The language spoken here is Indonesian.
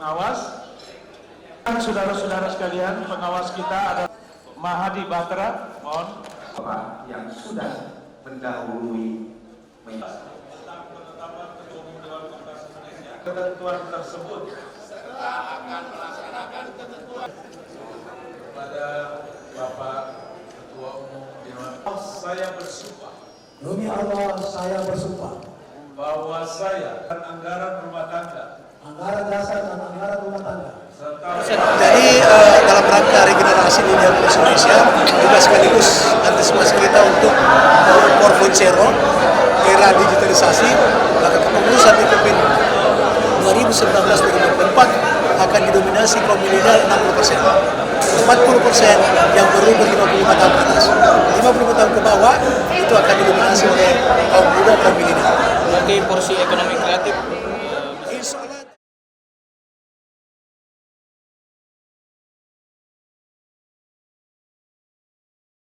pengawas. Saudara-saudara sekalian, pengawas kita ada Mahadi Batra, mohon. Bapak yang sudah mendahului Ketentuan tersebut serta akan melaksanakan ketentuan kepada Bapak Ketua Umum Dewan. Saya bersumpah Demi Allah saya bersumpah bahwa saya dan anggaran rumah tangga anggaran dasar dan anggaran rumah tangga serta Jadi dalam rangka regenerasi dunia Polisi Indonesia juga sekaligus antisipasi kita untuk 4.0 era digitalisasi, maka kepengurusan DPP 2019-2024 akan didominasi kaum milenial 60%, 40% yang berumur 55 tahun ke atas, 55 tahun ke bawah itu akan didominasi oleh kaum muda, kaum milenial. Berarti porsi ekonomi kreatif